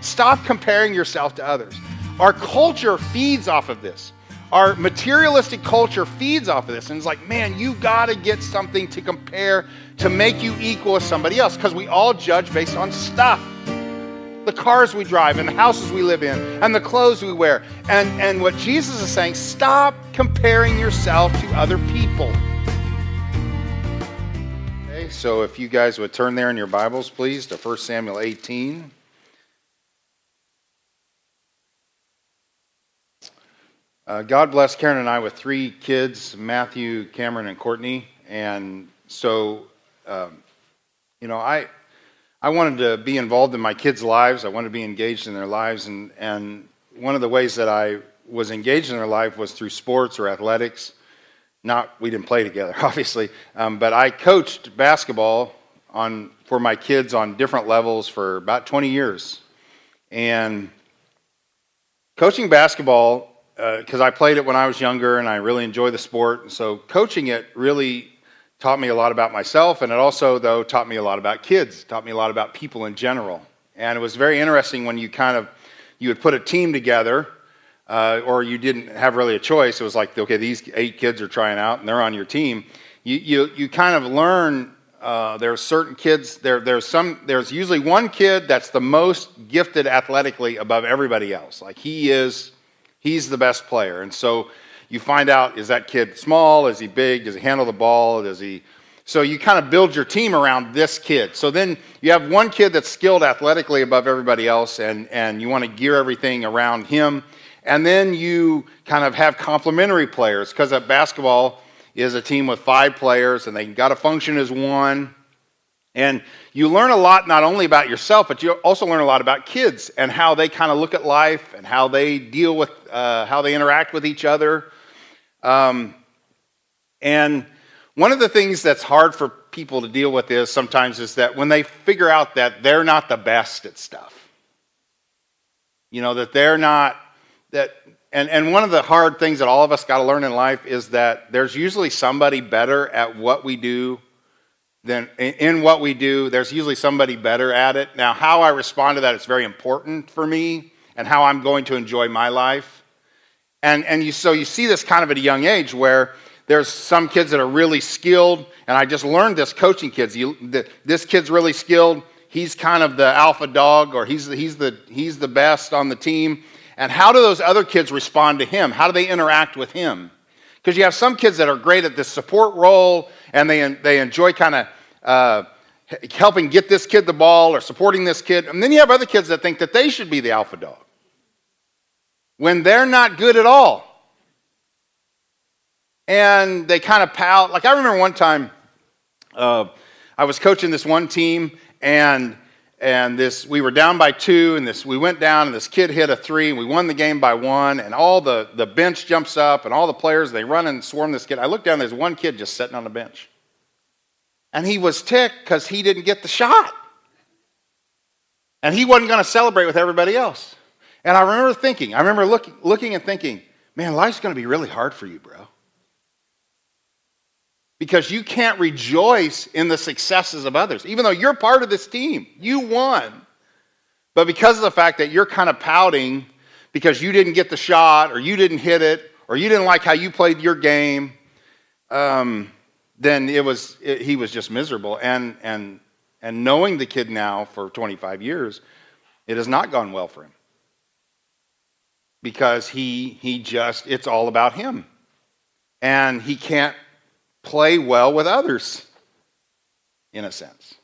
Stop comparing yourself to others. Our culture feeds off of this. Our materialistic culture feeds off of this. And it's like, man, you got to get something to compare to make you equal with somebody else, because we all judge based on stuff. The cars we drive and the houses we live in and the clothes we wear. And what Jesus is saying, stop comparing yourself to other people. Okay, so if you guys would turn there in your Bibles, please, to 1 Samuel 18. God bless Karen and I with 3 kids, Matthew, Cameron, and Courtney. And so, I wanted to be involved in my kids' lives. I wanted to be engaged in their lives. And one of the ways that I was engaged in their life was through sports or athletics. We didn't play together, obviously. But I coached basketball for my kids on different levels for about 20 years. And coaching basketball, because I played it when I was younger and I really enjoy the sport. And so coaching it really taught me a lot about myself, and it also, though, taught me a lot about kids, taught me a lot about people in general. And it was very interesting when you would put a team together, or you didn't have really a choice. It was like, okay, these 8 kids are trying out and they're on your team. You kind of learn, there are certain kids, there's usually one kid that's the most gifted athletically above everybody else. Like he's the best player. And so you find out, is that kid small? Is he big? Does he handle the ball? So you kind of build your team around this kid. So then you have one kid that's skilled athletically above everybody else, and you want to gear everything around him. And then you kind of have complementary players, because basketball is a team with 5 players, and they got to function as one. And you learn a lot not only about yourself, but you also learn a lot about kids and how they kind of look at life and how they deal with, how they interact with each other. And one of the things that's hard for people to deal with sometimes is that when they figure out that they're not the best at stuff, that they're not, and one of the hard things that all of us got to learn in life is that there's usually somebody better at what we do in what we do. There's usually somebody better at it. Now, how I respond to that is very important for me and how I'm going to enjoy my life. So you see this kind of at a young age where there's some kids that are really skilled, and I just learned this coaching kids. This kid's really skilled. He's kind of the alpha dog, or he's the best on the team. And how do those other kids respond to him? How do they interact with him? Because you have some kids that are great at this support role, and they enjoy kind of helping get this kid the ball or supporting this kid. And then you have other kids that think that they should be the alpha dog when they're not good at all. And they kind of pout. Like I remember one time I was coaching this one team, and we were down by 2, and we went down, and this kid hit a 3, and we won the game by 1, and all the bench jumps up, and all the players, they run and swarm this kid. I look down, there's one kid just sitting on the bench. And he was ticked because he didn't get the shot. And he wasn't going to celebrate with everybody else. And I remember looking and thinking, man, life's going to be really hard for you, bro. Because you can't rejoice in the successes of others. Even though you're part of this team, you won. But because of the fact that you're kind of pouting because you didn't get the shot, or you didn't hit it, or you didn't like how you played your game, then he was just miserable. And knowing the kid now for 25 years, it has not gone well for him. Because it's all about him. And he can't play well with others, in a sense.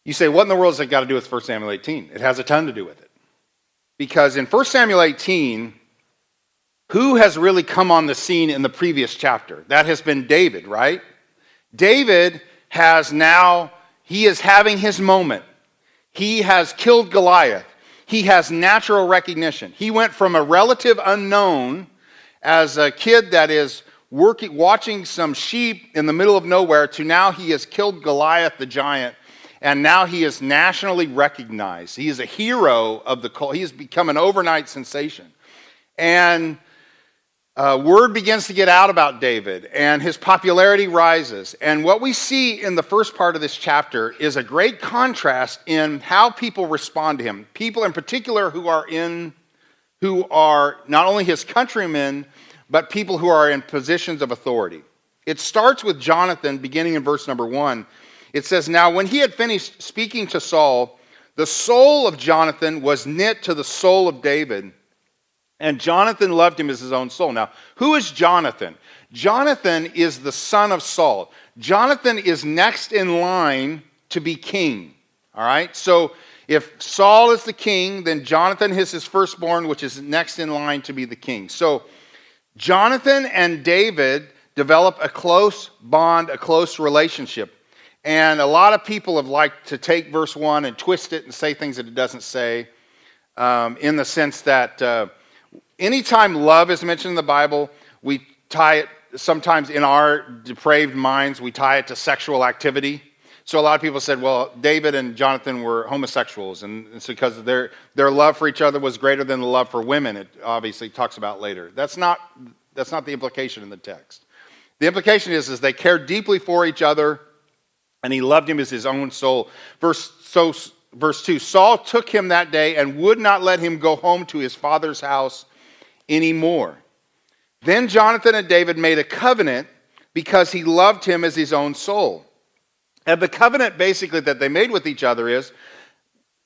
You say, what in the world has that got to do with 1 Samuel 18? It has a ton to do with it. Because in 1 Samuel 18, who has really come on the scene in the previous chapter? That has been David, right? David he is having his moment. He has killed Goliath. He has natural recognition. He went from a relative unknown as a kid that is watching some sheep in the middle of nowhere to now he has killed Goliath the giant, and now he is nationally recognized. He is a hero of the cult. He has become an overnight sensation. And word begins to get out about David, and his popularity rises. And what we see in the first part of this chapter is a great contrast in how people respond to him. People in particular who are not only his countrymen, but people who are in positions of authority. It starts with Jonathan, beginning in verse number 1. It says, "Now when he had finished speaking to Saul, the soul of Jonathan was knit to the soul of David, and Jonathan loved him as his own soul." Now, who is Jonathan? Jonathan is the son of Saul. Jonathan is next in line to be king. All right? So if Saul is the king, then Jonathan is his firstborn, which is next in line to be the king. So Jonathan and David develop a close bond, a close relationship. And a lot of people have liked to take verse 1 and twist it and say things that it doesn't say, in the sense that anytime love is mentioned in the Bible, we tie it, sometimes in our depraved minds, we tie it to sexual activity. So a lot of people said, well, David and Jonathan were homosexuals, and it's because their love for each other was greater than the love for women. It obviously talks about later. That's not the implication in the text. The implication is they cared deeply for each other, and he loved him as his own soul. Verse 2, Saul took him that day and would not let him go home to his father's house anymore. Then Jonathan and David made a covenant because he loved him as his own soul. And the covenant basically that they made with each other is,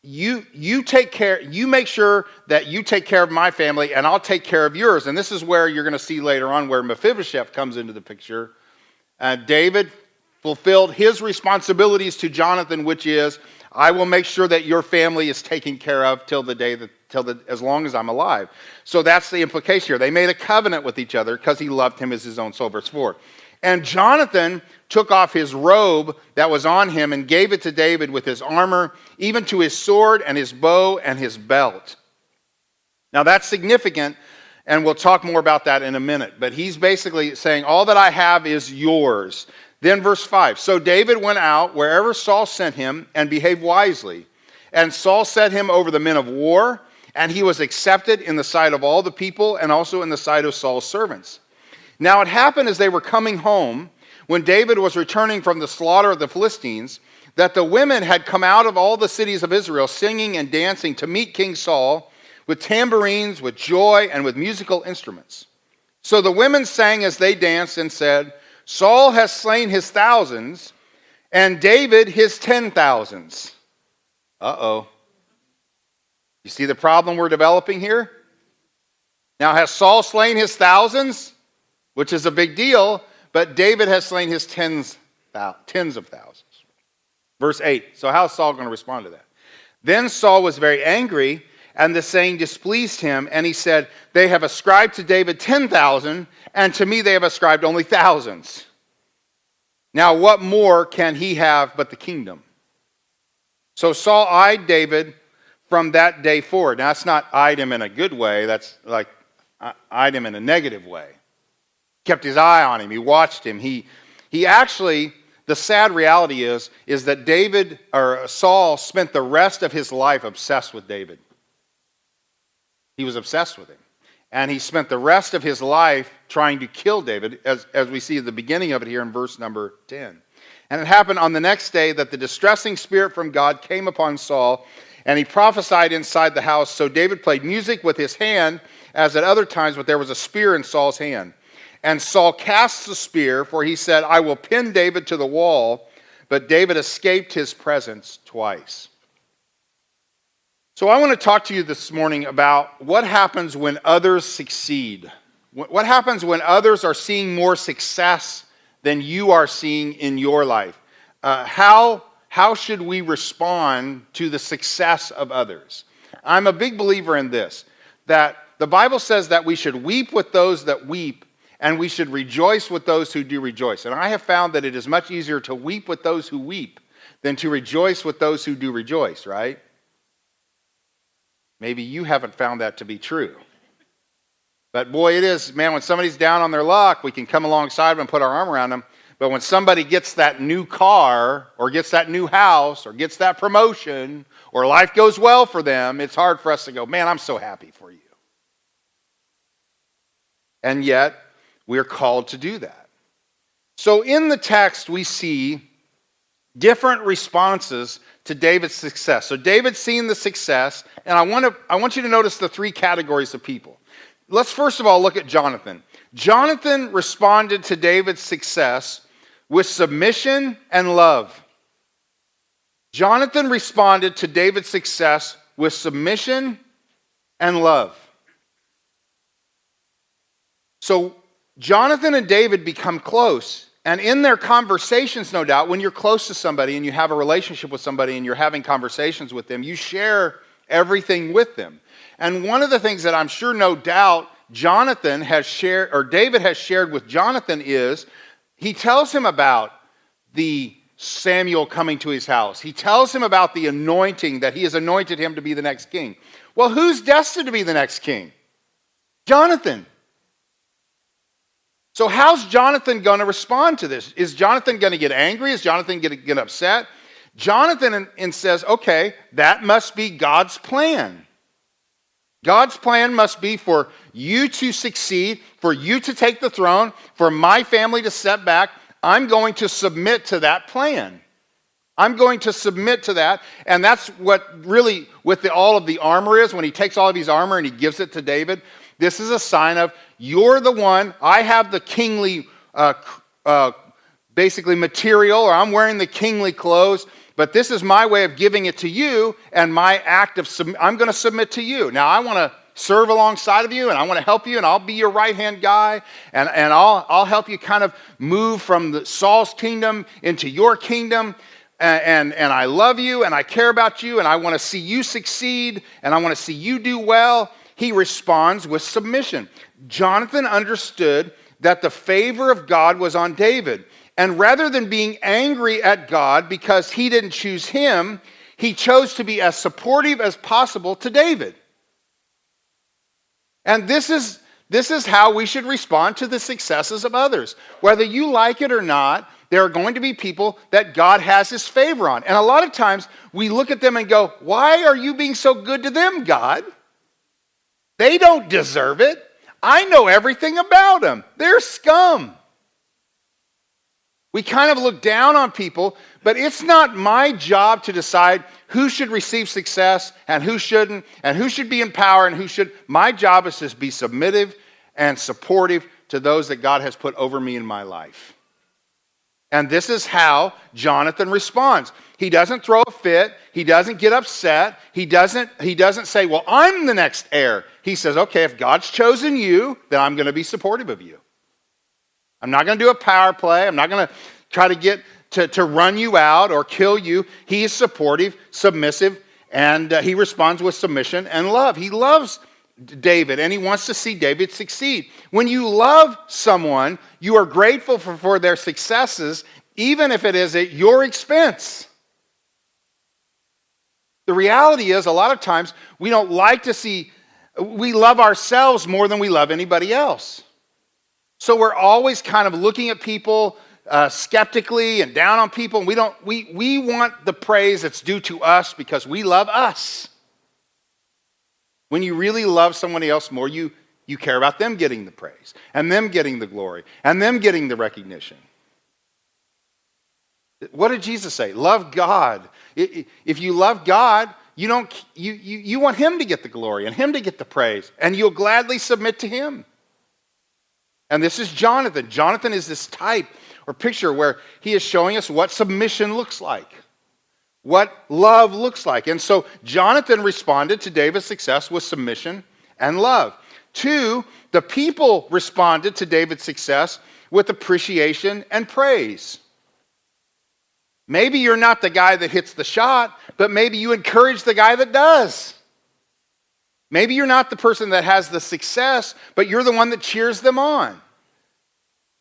you take care, you make sure that you take care of my family and I'll take care of yours. And this is where you're going to see later on where Mephibosheth comes into the picture. David fulfilled his responsibilities to Jonathan, which is, I will make sure that your family is taken care of as long as I'm alive. So that's the implication here. They made a covenant with each other because he loved him as his own soul. Verse 4. And Jonathan took off his robe that was on him and gave it to David with his armor, even to his sword and his bow and his belt. Now that's significant, and we'll talk more about that in a minute. But he's basically saying, all that I have is yours. Then verse 5, so David went out wherever Saul sent him and behaved wisely. And Saul set him over the men of war, and he was accepted in the sight of all the people and also in the sight of Saul's servants. Now it happened as they were coming home, when David was returning from the slaughter of the Philistines, that the women had come out of all the cities of Israel singing and dancing to meet King Saul with tambourines, with joy, and with musical instruments. So the women sang as they danced and said, Saul has slain his thousands, and David his 10,000s. Uh-oh. You see the problem we're developing here? Now, has Saul slain his thousands? Which is a big deal, but David has slain his tens of thousands. Verse 8. So how is Saul going to respond to that? Then Saul was very angry, and the saying displeased him, and he said, they have ascribed to David 10,000, and to me they have ascribed only thousands. Now what more can he have but the kingdom? So Saul eyed David from that day forward. Now that's not eyed him in a good way, that's like eyed him in a negative way. Kept his eye on him, he watched him. He actually, the sad reality is that Saul spent the rest of his life obsessed with David. He was obsessed with him. And he spent the rest of his life trying to kill David, as we see at the beginning of it here in verse number 10. And it happened on the next day that the distressing spirit from God came upon Saul, and he prophesied inside the house. So David played music with his hand, as at other times, but there was a spear in Saul's hand. And Saul cast the spear, for he said, I will pin David to the wall. But David escaped his presence twice. So I want to talk to you this morning about what happens when others succeed. What happens when others are seeing more success than you are seeing in your life? How should we respond to the success of others? I'm a big believer in this, that the Bible says that we should weep with those that weep, and we should rejoice with those who do rejoice. And I have found that it is much easier to weep with those who weep than to rejoice with those who do rejoice, right? Maybe you haven't found that to be true. But boy, it is, man, when somebody's down on their luck, we can come alongside them and put our arm around them. But when somebody gets that new car, or gets that new house, or gets that promotion, or life goes well for them, it's hard for us to go, man, I'm so happy for you. And yet, we're called to do that. So in the text, we see different responses to David's success. So David's seen the success, and I want you to notice the three categories of people. Let's first of all look at Jonathan. Jonathan responded to David's success with submission and love. Jonathan responded to David's success with submission and love. So Jonathan and David become close. And in their conversations, no doubt, when you're close to somebody and you have a relationship with somebody and you're having conversations with them, you share everything with them. And one of the things that I'm sure, no doubt, Jonathan has shared, or David has shared with Jonathan is, he tells him about the Samuel coming to his house. He tells him about the anointing, that he has anointed him to be the next king. Well, who's destined to be the next king? Jonathan. So how's Jonathan going to respond to this? Is Jonathan going to get angry? Is Jonathan going to get upset? Jonathan says, okay, that must be God's plan. God's plan must be for you to succeed, for you to take the throne, for my family to step back. I'm going to submit to that plan. I'm going to submit to that. And that's what really with all of the armor is. When he takes all of his armor and he gives it to David, this is a sign of, you're the one, I have the kingly, basically material, or I'm wearing the kingly clothes, but this is my way of giving it to you, and my act of, I'm going to submit to you. Now, I want to serve alongside of you, and I want to help you, and I'll be your right-hand guy, and I'll help you kind of move from Saul's kingdom into your kingdom, and I love you, and I care about you, and I want to see you succeed, and I want to see you do well. He responds with submission. Jonathan understood that the favor of God was on David. And rather than being angry at God because he didn't choose him, he chose to be as supportive as possible to David. And this is how we should respond to the successes of others. Whether you like it or not, there are going to be people that God has his favor on. And a lot of times we look at them and go, why are you being so good to them, God? They don't deserve it. I know everything about them. They're scum. We kind of look down on people, but it's not my job to decide who should receive success and who shouldn't, and who should be in power and who should. My job is to be submissive and supportive to those that God has put over me in my life. And this is how Jonathan responds. He doesn't throw a fit. He doesn't get upset. He doesn't say, well, I'm the next heir. He says, okay, if God's chosen you, then I'm going to be supportive of you. I'm not going to do a power play. I'm not going to try to get to run you out or kill you. He is supportive, submissive, and he responds with submission and love. He loves David, and he wants to see David succeed. When you love someone, you are grateful for their successes, even if it is at your expense. The reality is, a lot of times, we don't like to see, we love ourselves more than we love anybody else. So we're always kind of looking at people skeptically and down on people. And we want the praise that's due to us because we love us. When you really love somebody else more, you care about them getting the praise and them getting the glory and them getting the recognition. What did Jesus say? Love God. If you love God, you want him to get the glory and him to get the praise, and you'll gladly submit to him. And this is Jonathan. Jonathan is this type or picture where he is showing us what submission looks like, what love looks like. And so Jonathan responded to David's success with submission and love. 2, the people responded to David's success with appreciation and praise. Maybe you're not the guy that hits the shot, but maybe you encourage the guy that does. Maybe you're not the person that has the success, but you're the one that cheers them on.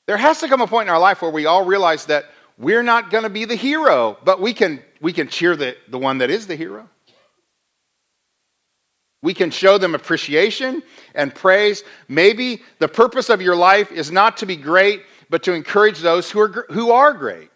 There has to come a point in our life where we all realize that we're not going to be the hero, but we can cheer the one that is the hero. We can show them appreciation and praise. Maybe the purpose of your life is not to be great, but to encourage those who are great.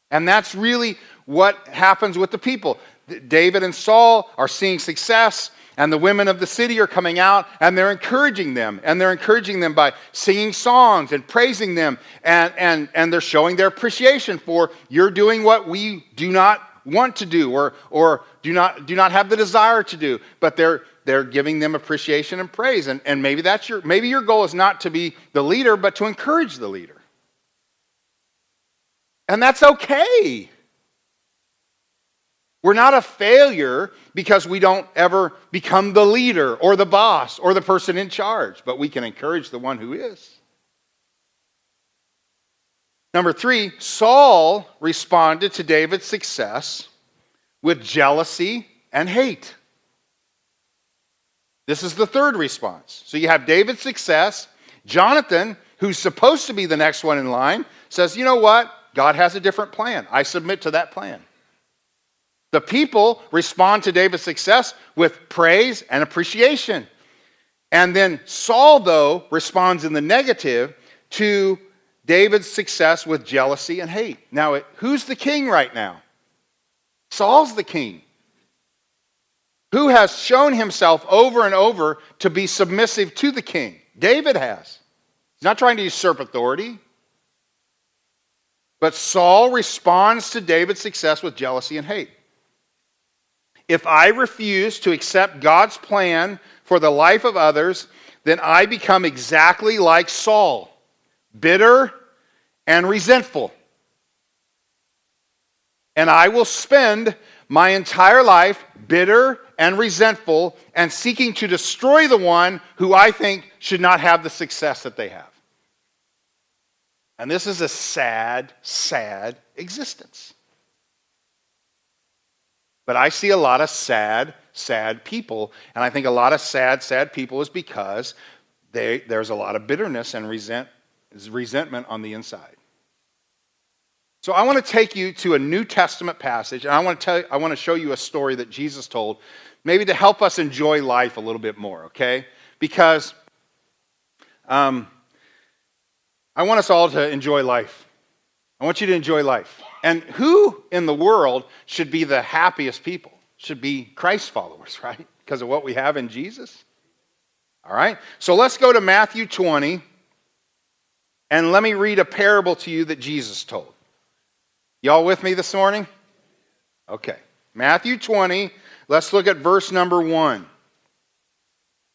And that's really what happens with the people. David and Saul are seeing success, and the women of the city are coming out, and they're encouraging them. And they're encouraging them by singing songs and praising them. And they're showing their appreciation for, you're doing what we do not want to do, or do not have the desire to do. But they're giving them appreciation and praise. And maybe maybe your goal is not to be the leader, but to encourage the leader. And that's okay. We're not a failure because we don't ever become the leader or the boss or the person in charge, but we can encourage the one who is. Number 3, Saul responded to David's success with jealousy and hate. This is the third response. So you have David's success. Jonathan, who's supposed to be the next one in line, says, you know what? God has a different plan. I submit to that plan. The people respond to David's success with praise and appreciation. And then Saul, though, responds in the negative to David's success with jealousy and hate. Now, who's the king right now? Saul's the king, who has shown himself over and over to be submissive to the king. David has. He's not trying to usurp authority. But Saul responds to David's success with jealousy and hate. If I refuse to accept God's plan for the life of others, then I become exactly like Saul, bitter and resentful. And I will spend my entire life bitter and resentful and seeking to destroy the one who I think should not have the success that they have. And this is a sad, sad existence. But I see a lot of sad, sad people. And I think a lot of sad, sad people is because there's a lot of bitterness and resentment on the inside. So I want to take you to a New Testament passage, and I want to show you a story that Jesus told, maybe to help us enjoy life a little bit more, okay? Because I want us all to enjoy life. I want you to enjoy life. And who in the world should be the happiest people? Should be Christ followers, right? Because of what we have in Jesus. All right? So let's go to Matthew 20, and let me read a parable to you that Jesus told. Y'all with me this morning? Okay. Matthew 20, let's look at verse number 1.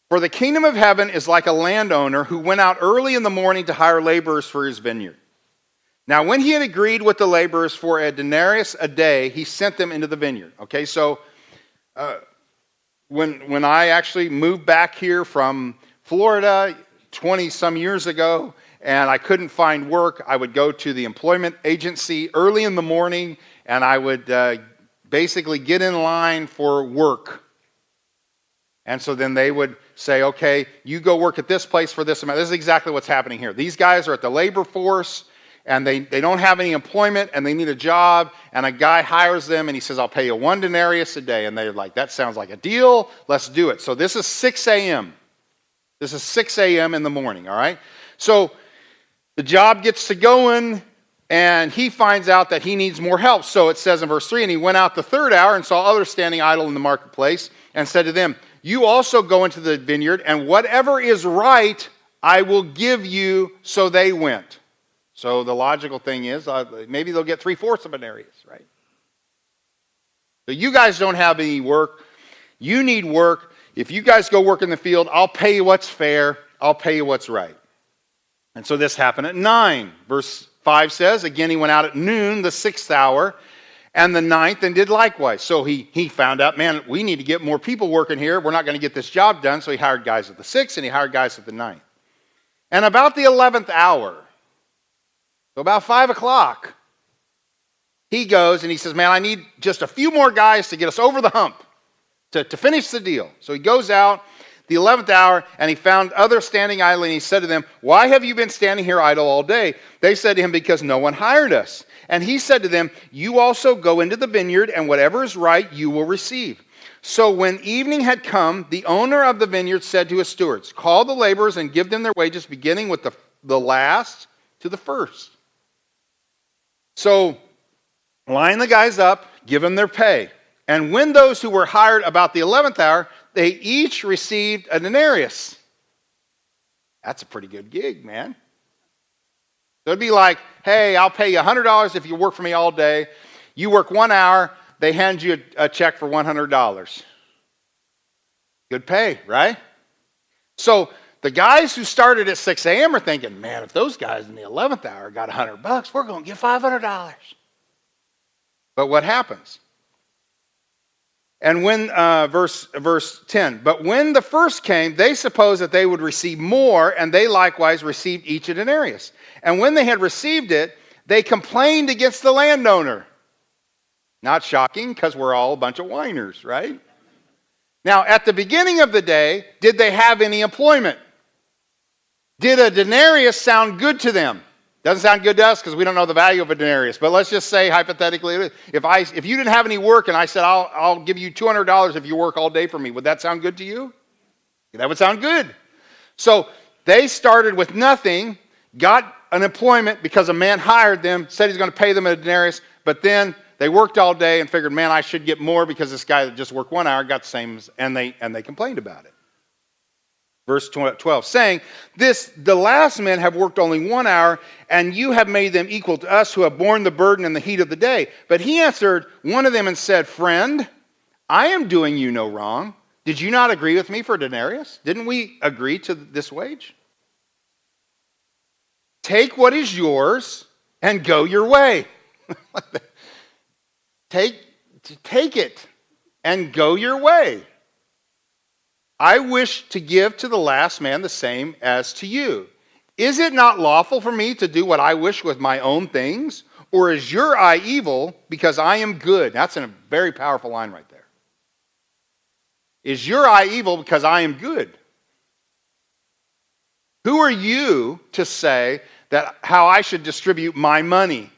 For the kingdom of heaven is like a landowner who went out early in the morning to hire laborers for his vineyard. Now, when he had agreed with the laborers for a denarius a day, he sent them into the vineyard. Okay, so when I actually moved back here from Florida 20-some years ago, and I couldn't find work, I would go to the employment agency early in the morning, and I would basically get in line for work. And so then they would say, okay, you go work at this place for this amount. This is exactly what's happening here. These guys are at the labor force, and they don't have any employment, and they need a job, and a guy hires them, and he says, I'll pay you 1 denarius a day. And they're like, that sounds like a deal. Let's do it. So this is 6 a.m. This is 6 a.m. in the morning, all right? So the job gets to going, and he finds out that he needs more help. So it says in verse 3, and he went out the 3rd hour and saw others standing idle in the marketplace, and said to them, you also go into the vineyard, and whatever is right, I will give you. So they went. So the logical thing is, maybe they'll get 3/4 of an denarius, right? So you guys don't have any work. You need work. If you guys go work in the field, I'll pay you what's fair. I'll pay you what's right. And so this happened at 9. Verse 5 says, again, he went out at noon, the 6th hour, and the 9th, and did likewise. So he found out, man, we need to get more people working here. We're not going to get this job done. So he hired guys at the 6th, and he hired guys at the 9th. And about the 11th hour, so about 5 o'clock, he goes and he says, man, I need just a few more guys to get us over the hump, to finish the deal. So he goes out the 11th hour, and he found others standing idle, and he said to them, why have you been standing here idle all day? They said to him, because no one hired us. And he said to them, you also go into the vineyard, and whatever is right you will receive. So when evening had come, the owner of the vineyard said to his stewards, call the laborers and give them their wages, beginning with the last to the first. So line the guys up, give them their pay. And when those who were hired about the 11th hour, they each received a denarius. That's a pretty good gig, man. So it'd be like, hey, I'll pay you $100 if you work for me all day. You work 1 hour, they hand you a check for $100. Good pay, right? So the guys who started at 6 a.m. are thinking, man, if those guys in the 11th hour got $100, we're going to get $500. But what happens? And when, verse 10, but when the first came, they supposed that they would receive more, and they likewise received each a denarius. And when they had received it, they complained against the landowner. Not shocking, because we're all a bunch of whiners, right? Now, at the beginning of the day, did they have any employment? Did a denarius sound good to them? Doesn't sound good to us because we don't know the value of a denarius. But let's just say, hypothetically, if you didn't have any work and I said, I'll give you $200 if you work all day for me, would that sound good to you? That would sound good. So they started with nothing, got an employment because a man hired them, said he's going to pay them a denarius, but then they worked all day and figured, man, I should get more because this guy that just worked 1 hour got the same, and they complained about it. Verse 12, saying, the last men have worked only 1 hour, and you have made them equal to us who have borne the burden and the heat of the day. But he answered one of them and said, friend, I am doing you no wrong. Did you not agree with me for a denarius? Didn't we agree to this wage? Take what is yours and go your way. Take it and go your way. I wish to give to the last man the same as to you. Is it not lawful for me to do what I wish with my own things? Or is your eye evil because I am good? That's a very powerful line right there. Is your eye evil because I am good? Who are you to say that how I should distribute my money?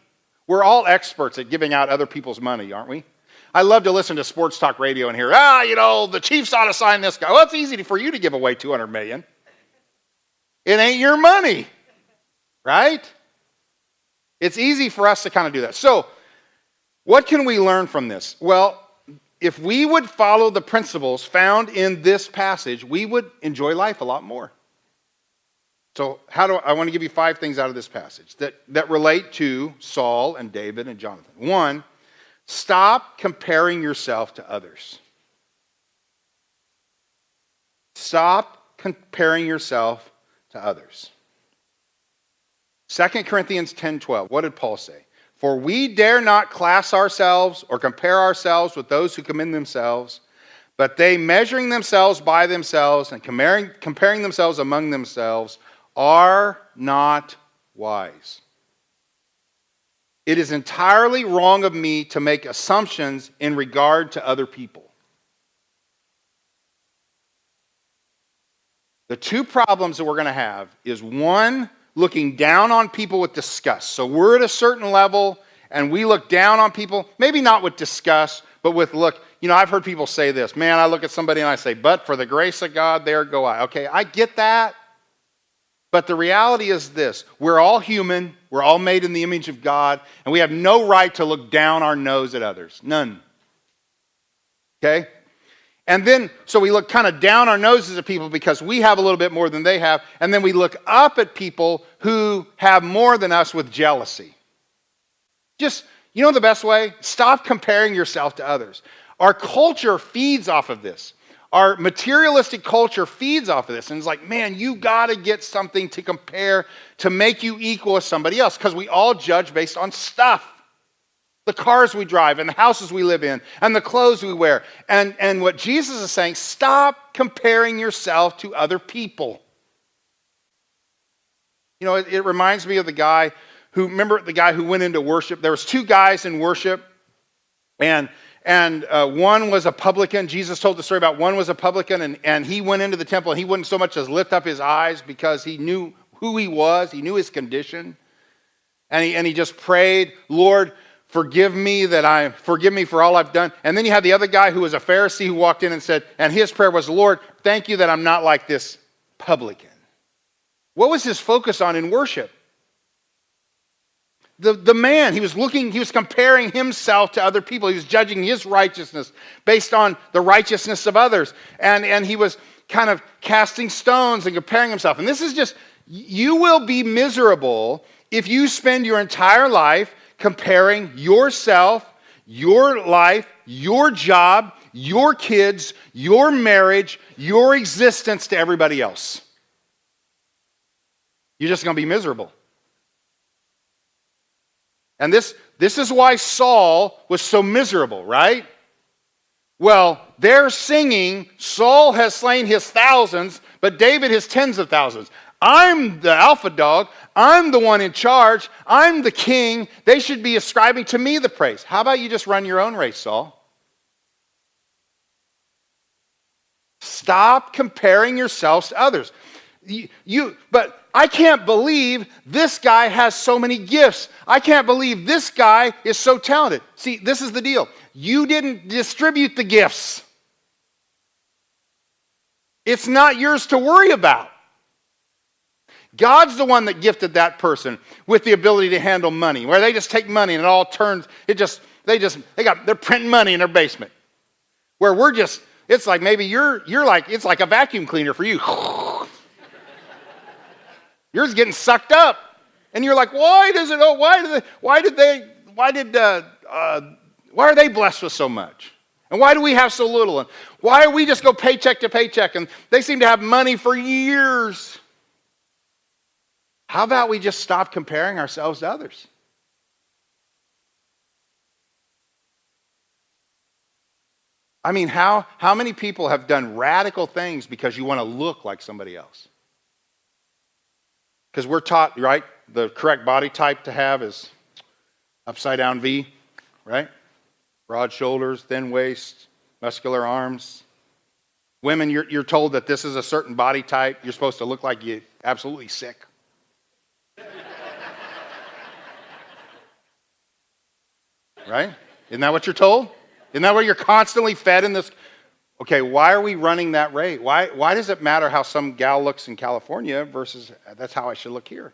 We're all experts at giving out other people's money, aren't we? I love to listen to sports talk radio and hear, the Chiefs ought to sign this guy. Well, it's easy for you to give away $200 million. It ain't your money, right? It's easy for us to kind of do that. So, what can we learn from this? Well, if we would follow the principles found in this passage, we would enjoy life a lot more. So, I want to give you 5 things out of this passage that relate to Saul and David and Jonathan. 1, stop comparing yourself to others. Stop comparing yourself to others. 2 Corinthians 10:12. What did Paul say? For we dare not class ourselves or compare ourselves with those who commend themselves, but they, measuring themselves by themselves and comparing themselves among themselves, are not wise. It is entirely wrong of me to make assumptions in regard to other people. The 2 problems that we're going to have is 1, looking down on people with disgust. So we're at a certain level and we look down on people, maybe not with disgust, but with I've heard people say this, man, I look at somebody and I say, but for the grace of God, there go I. Okay, I get that. But the reality is this, we're all human, we're all made in the image of God, and we have no right to look down our nose at others. None. Okay? And then, so we look kind of down our noses at people because we have a little bit more than they have, and then we look up at people who have more than us with jealousy. Just, the best way? Stop comparing yourself to others. Our culture feeds off of this. Our materialistic culture feeds off of this. And it's like, man, you got to get something to compare to make you equal with somebody else. Because we all judge based on stuff. The cars we drive and the houses we live in and the clothes we wear. And what Jesus is saying, stop comparing yourself to other people. It reminds me of the guy who went into worship. There was 2 guys in worship. And one was a publican. Jesus told the story about one was a publican, and he went into the temple, and he wouldn't so much as lift up his eyes because he knew who he was. He knew his condition. And he just prayed, Lord, forgive me for all I've done. And then you had the other guy who was a Pharisee who walked in and said, and his prayer was, Lord, thank you that I'm not like this publican. What was his focus on in worship? the man. He was comparing himself to other people. He was judging his righteousness based on the righteousness of others. And he was kind of casting stones and comparing himself. And this is just, you will be miserable if you spend your entire life comparing yourself, your life, your job, your kids, your marriage, your existence to everybody else. You're just going to be miserable. And this is why Saul was so miserable, right? Well, they're singing, Saul has slain his thousands, but David his tens of thousands. I'm the alpha dog. I'm the one in charge. I'm the king. They should be ascribing to me the praise. How about you just run your own race, Saul? Stop comparing yourselves to others. But I can't believe this guy has so many gifts. I can't believe this guy is so talented. See, this is the deal. You didn't distribute the gifts. It's not yours to worry about. God's the one that gifted that person with the ability to handle money, where they just take money and it all turns, they're printing money in their basement. Where it's like maybe it's like a vacuum cleaner for you. Yours getting sucked up. And you're like, why are they blessed with so much? And why do we have so little? And why do we just go paycheck to paycheck? And they seem to have money for years. How about we just stop comparing ourselves to others? I mean, how many people have done radical things because you want to look like somebody else? Because we're taught, right, the correct body type to have is upside down V, right? Broad shoulders, thin waist, muscular arms. Women, you're told that this is a certain body type. You're supposed to look like you're absolutely sick. Right? Isn't that what you're told? Isn't that what you're constantly fed in this? Okay, why are we running that rate? Why does it matter how some gal looks in California versus that's how I should look here?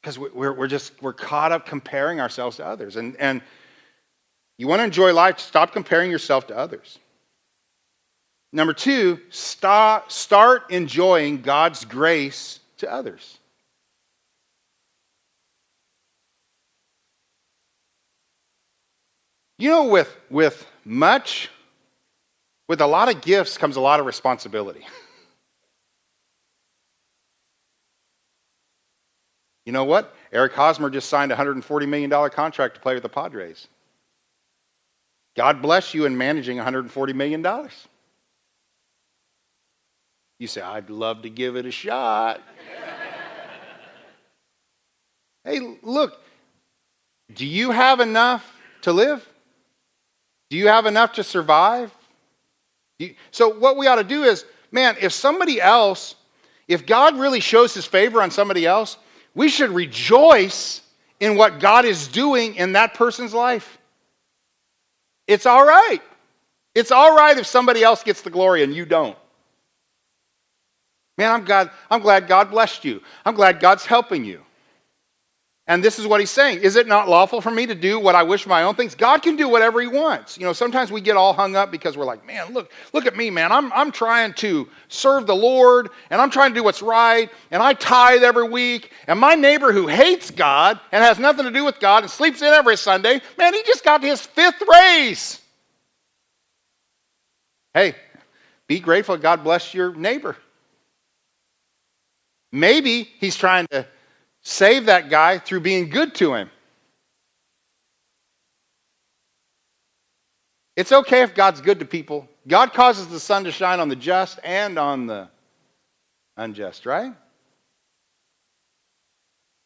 Because we're caught up comparing ourselves to others. And you want to enjoy life, stop comparing yourself to others. Number 2, start enjoying God's grace to others. You know, with a lot of gifts comes a lot of responsibility. You know what? Eric Hosmer just signed a $140 million contract to play with the Padres. God bless you in managing $140 million. You say, I'd love to give it a shot. Hey, look, do you have enough to live? Do you have enough to survive? So what we ought to do is, man, if God really shows his favor on somebody else, we should rejoice in what God is doing in that person's life. It's all right. It's all right if somebody else gets the glory and you don't. Man, I'm glad God blessed you. I'm glad God's helping you. And this is what he's saying. Is it not lawful for me to do what I wish my own things? God can do whatever he wants. You know, sometimes we get all hung up because we're like, man, look at me, man. I'm trying to serve the Lord, and I'm trying to do what's right, and I tithe every week. And my neighbor who hates God and has nothing to do with God and sleeps in every Sunday, man, he just got his 5th raise. Hey, be grateful God bless your neighbor. Maybe he's trying to save that guy through being good to him. It's okay if God's good to people. God causes the sun to shine on the just and on the unjust, right?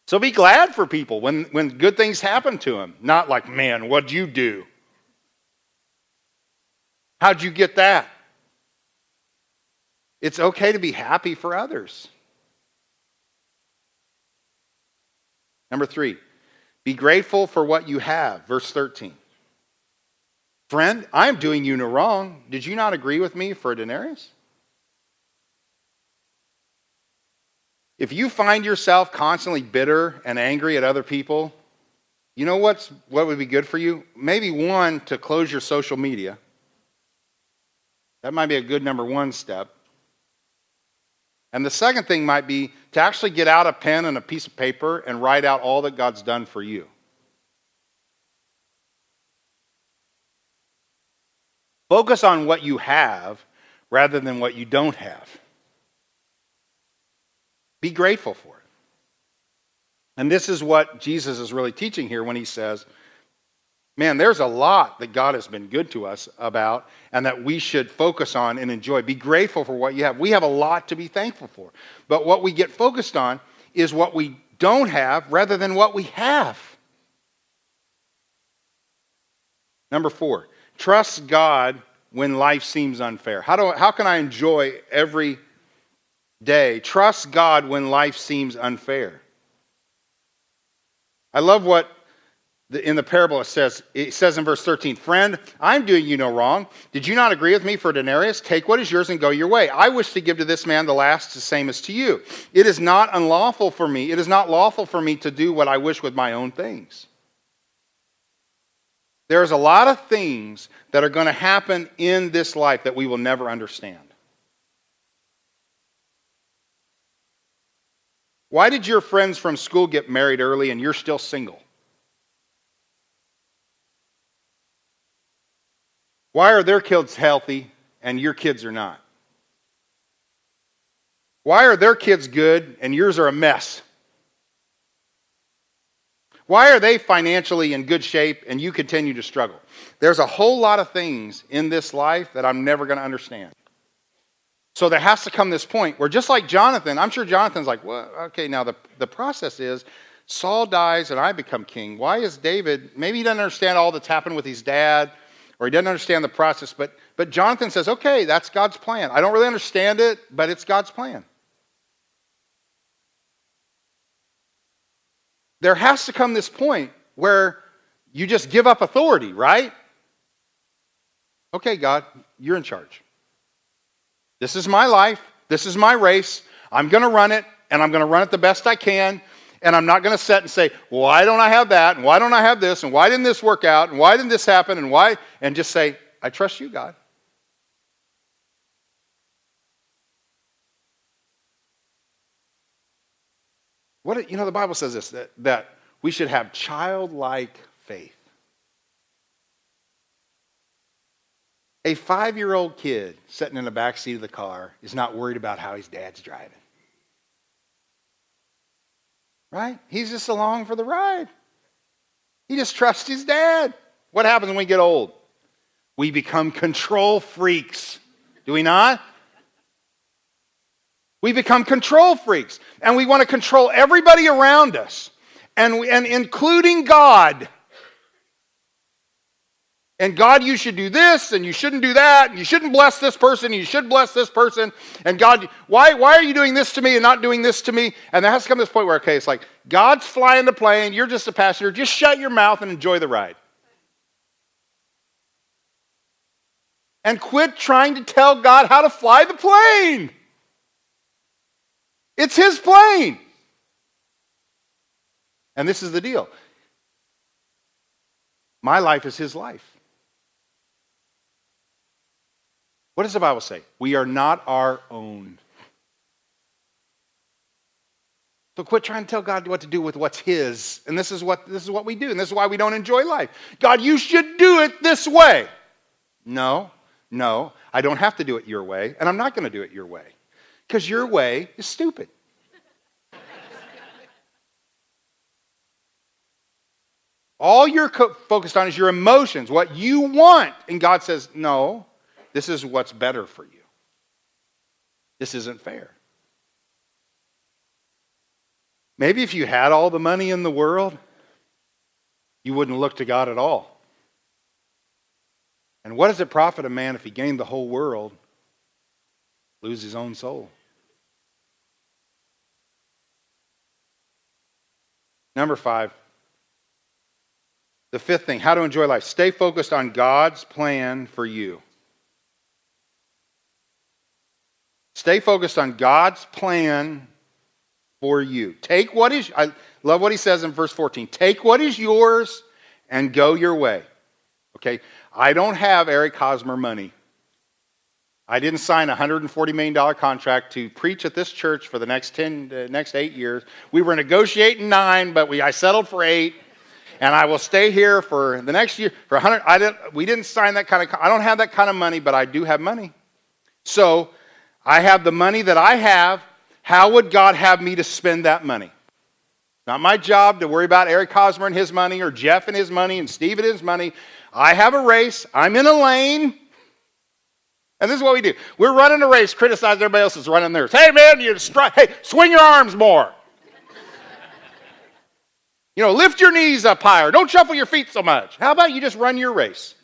So be glad for people when good things happen to them. Not like, man, what'd you do? How'd you get that? It's okay to be happy for others. Number 3, be grateful for what you have. Verse 13. Friend, I am doing you no wrong. Did you not agree with me for a denarius? If you find yourself constantly bitter and angry at other people, you know what would be good for you? Maybe one, to close your social media. That might be a good number one step. And the second thing might be to actually get out a pen and a piece of paper and write out all that God's done for you. Focus on what you have rather than what you don't have. Be grateful for it. And this is what Jesus is really teaching here when he says, man, there's a lot that God has been good to us about and that we should focus on and enjoy. Be grateful for what you have. We have a lot to be thankful for. But what we get focused on is what we don't have rather than what we have. Number 4, trust God when life seems unfair. How can I enjoy every day? Trust God when life seems unfair. I love what in the parable it says in verse 13, friend, I'm doing you no wrong. Did you not agree with me for a denarius? Take what is yours and go your way. I wish to give to this man the last the same as to you. It is not lawful for me to do what I wish with my own things. There's a lot of things that are going to happen in this life that we will never understand. Why did your friends from school get married early and you're still single? Why are their kids healthy and your kids are not? Why are their kids good and yours are a mess? Why are they financially in good shape and you continue to struggle? There's a whole lot of things in this life that I'm never going to understand. So there has to come this point where, just like Jonathan, I'm sure Jonathan's like, well, okay, now the process is Saul dies and I become king. Why is David, maybe he doesn't understand all that's happened with his dad, or he doesn't understand the process, but Jonathan says, okay, that's God's plan. I don't really understand it, but it's God's plan. There has to come this point where you just give up authority, right? Okay, God, you're in charge. This is my life. This is my race. I'm going to run it, and I'm going to run it the best I can. And I'm not going to sit and say, why don't I have that? And why don't I have this? And why didn't this work out? And why didn't this happen? And why? And just say, I trust you, God. The Bible says this, that we should have childlike faith. A 5-year-old kid sitting in the back seat of the car is not worried about how his dad's driving. Right? He's just along for the ride. He just trusts his dad. What happens when we get old? We become control freaks. Do we not? We become control freaks. And we want to control everybody around us. And including God. And God, you should do this, and you shouldn't do that, and you shouldn't bless this person, and you should bless this person. And God, why are you doing this to me and not doing this to me? And there has to come to this point where, okay, it's like, God's flying the plane, you're just a passenger, just shut your mouth and enjoy the ride. And quit trying to tell God how to fly the plane. It's His plane. And this is the deal. My life is His life. What does the Bible say? We are not our own. So quit trying to tell God what to do with what's His. And this is what we do. And this is why we don't enjoy life. God, you should do it this way. No, I don't have to do it your way. And I'm not going to do it your way. Because your way is stupid. All you're focused on is your emotions, what you want. And God says, no, this is what's better for you. This isn't fair. Maybe if you had all the money in the world, you wouldn't look to God at all. And what does it profit a man if he gained the whole world, lose his own soul? Number 5. The 5th thing, how to enjoy life. Stay focused on God's plan for you. Stay focused on God's plan for you. I love what he says in verse 14. Take what is yours and go your way. Okay? I don't have Eric Hosmer money. I didn't sign a $140 million contract to preach at this church for the next 8 years. We were negotiating 9, but I settled for 8. And I will stay here for the next year for 100. We didn't sign that kind of. I don't have that kind of money, but I do have money. So I have the money that I have. How would God have me to spend that money? Not my job to worry about Eric Hosmer and his money, or Jeff and his money, and Steve and his money. I have a race. I'm in a lane. And this is what we do. We're running a race, criticize everybody else is running theirs. Hey, man, hey, swing your arms more. Lift your knees up higher. Don't shuffle your feet so much. How about you just run your race?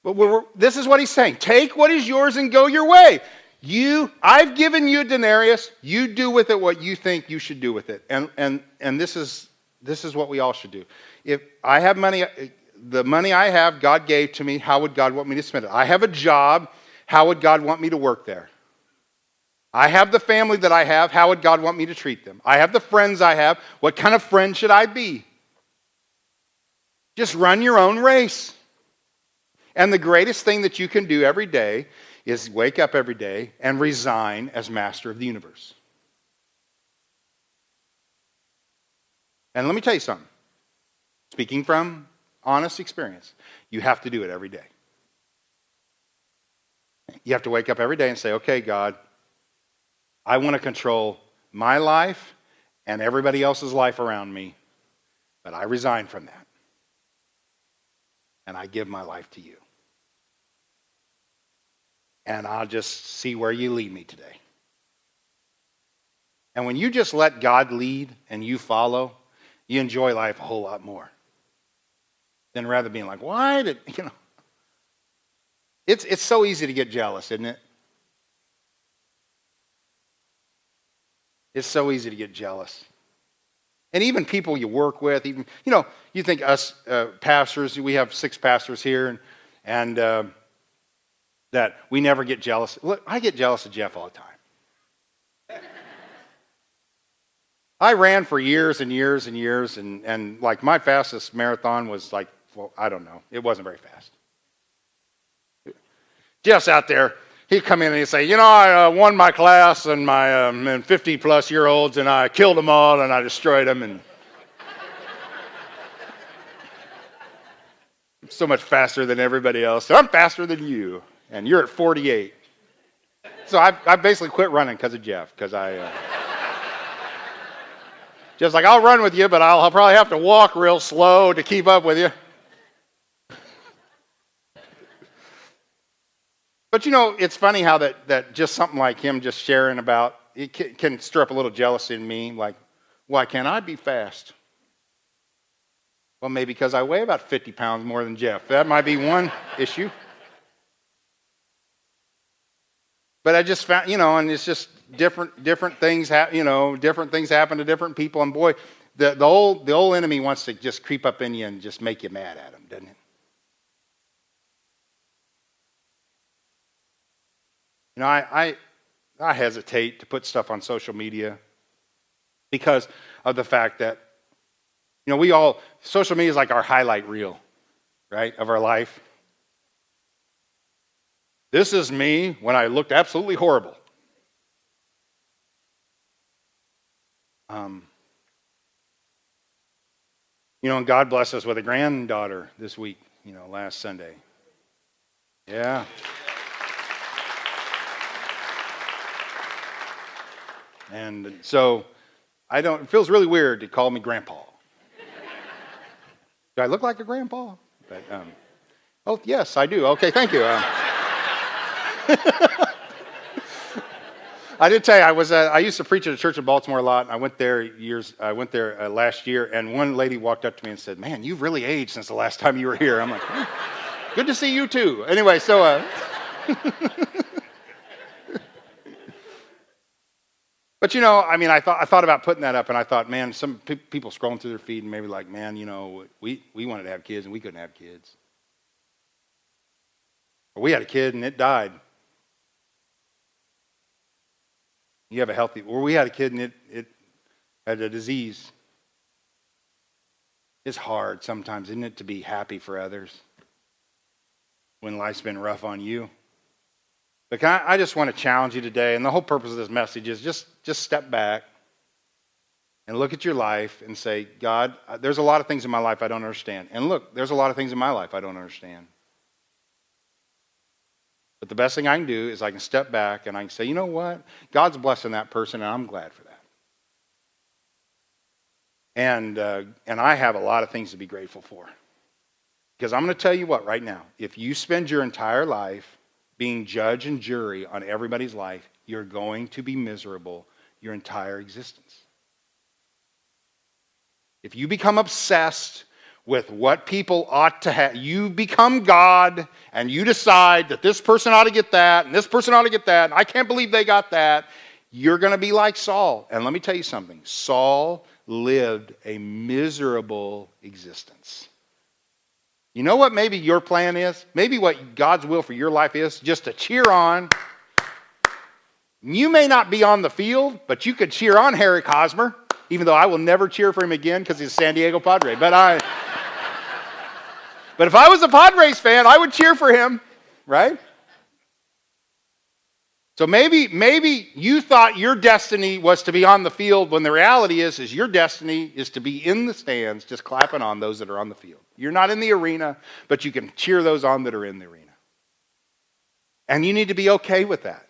But this is what he's saying. Take what is yours and go your way. I've given you a denarius. You do with it what you think you should do with it. And this is what we all should do. If I have money, the money I have, God gave to me, how would God want me to spend it? I have a job. How would God want me to work there? I have the family that I have. How would God want me to treat them? I have the friends I have. What kind of friend should I be? Just run your own race. And the greatest thing that you can do every day is wake up every day and resign as master of the universe. And let me tell you something. Speaking from honest experience, you have to do it every day. You have to wake up every day and say, okay, God, I want to control my life and everybody else's life around me, but I resign from that. And I give my life to you. And I'll just see where you lead me today. And when you just let God lead and you follow, you enjoy life a whole lot more than rather being like, why did, It's so easy to get jealous, isn't it? It's so easy to get jealous. And even people you work with, even, you think us pastors, we have 6 pastors here, and that we never get jealous. Look, I get jealous of Jeff all the time. I ran for years and years and years, and like my fastest marathon was like, well, I don't know. It wasn't very fast. Jeff's out there. He'd come in and he'd say, I won my class and my 50-plus-year-olds, and I killed them all, and I destroyed them. And I'm so much faster than everybody else. I'm faster than you, and you're at 48. So I basically quit running because of Jeff, because Jeff's like, I'll run with you, but I'll probably have to walk real slow to keep up with you. But it's funny how that just something like him just sharing about, it can stir up a little jealousy in me, like, why can't I be fast? Well, maybe because I weigh about 50 pounds more than Jeff. That might be one issue. But I just found, and it's just different things, different things happen to different people. And boy, the old enemy wants to just creep up in you and just make you mad at him, doesn't it? I hesitate to put stuff on social media because of the fact that, social media is like our highlight reel, right, of our life. This is me when I looked absolutely horrible. And God blessed us with a granddaughter this week, last Sunday. Yeah. And so it feels really weird to call me grandpa. Do I look like a grandpa? But, oh, yes, I do. Okay, thank you. I did tell you, I used to preach at a church in Baltimore a lot. And I went there last year, and one lady walked up to me and said, man, you've really aged since the last time you were here. I'm like, good to see you too. Anyway, so... But I thought about putting that up, and I thought, man, some people scrolling through their feed and maybe like, man, we wanted to have kids and we couldn't have kids. Or we had a kid and it died. You have a healthy, or we had a kid and it had a disease. It's hard sometimes, isn't it, to be happy for others when life's been rough on you? But I just want to challenge you today, and the whole purpose of this message is just step back and look at your life and say, God, there's a lot of things in my life I don't understand. And look, there's a lot of things in my life I don't understand. But the best thing I can do is I can step back and I can say, you know what? God's blessing that person, and I'm glad for that. And I have a lot of things to be grateful for. Because I'm going to tell you what right now. If you spend your entire life being judge and jury on everybody's life, you're going to be miserable your entire existence. If you become obsessed with what people ought to have, you become God and you decide that this person ought to get that and this person ought to get that and I can't believe they got that, you're going to be like Saul. And let me tell you something. Saul lived a miserable existence. You know what maybe your plan is? Maybe what God's will for your life is just to cheer on. You may not be on the field, but you could cheer on Harry Hosmer, even though I will never cheer for him again because he's a San Diego Padre. But if I was a Padres fan, I would cheer for him, right? So maybe you thought your destiny was to be on the field when the reality is your destiny is to be in the stands just clapping on those that are on the field. You're not in the arena, but you can cheer those on that are in the arena. And you need to be okay with that.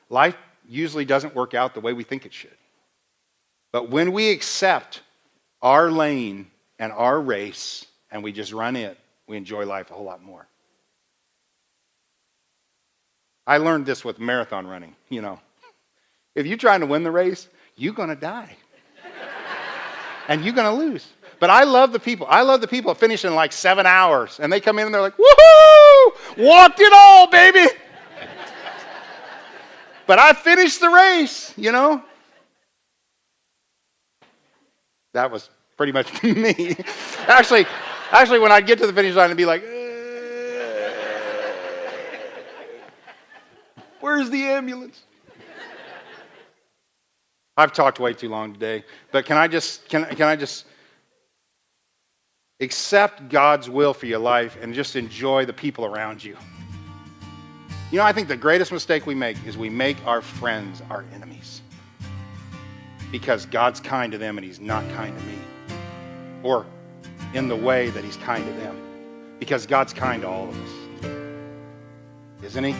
Life usually doesn't work out the way we think it should. But when we accept our lane and our race and we just run it, we enjoy life a whole lot more. I learned this with marathon running, you know. If you're trying to win the race, you're going to die. And you're going to lose. But I love the people. I love the people that finish in like 7 hours. And they come in and they're like, woohoo! Walked it all, baby! But I finished the race, you know. That was pretty much me. Actually, when I'd get to the finish line, I'd be like, where's the ambulance? I've talked way too long today, but can I just accept God's will for your life and just enjoy the people around you? You know, I think the greatest mistake we make is we make our friends our enemies because God's kind to them and he's not kind to me, or in the way that he's kind to them, because God's kind to all of us, isn't he?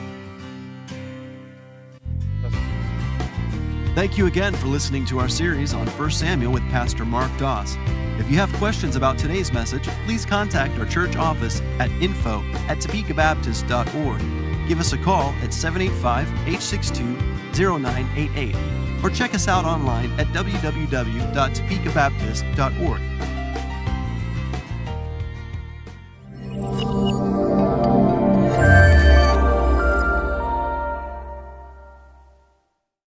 Thank you again for listening to our series on 1 Samuel with Pastor Mark Doss. If you have questions about today's message, please contact our church office at info@topekabaptist.org. Give us a call at 785-862-0988 or check us out online at www.topekabaptist.org.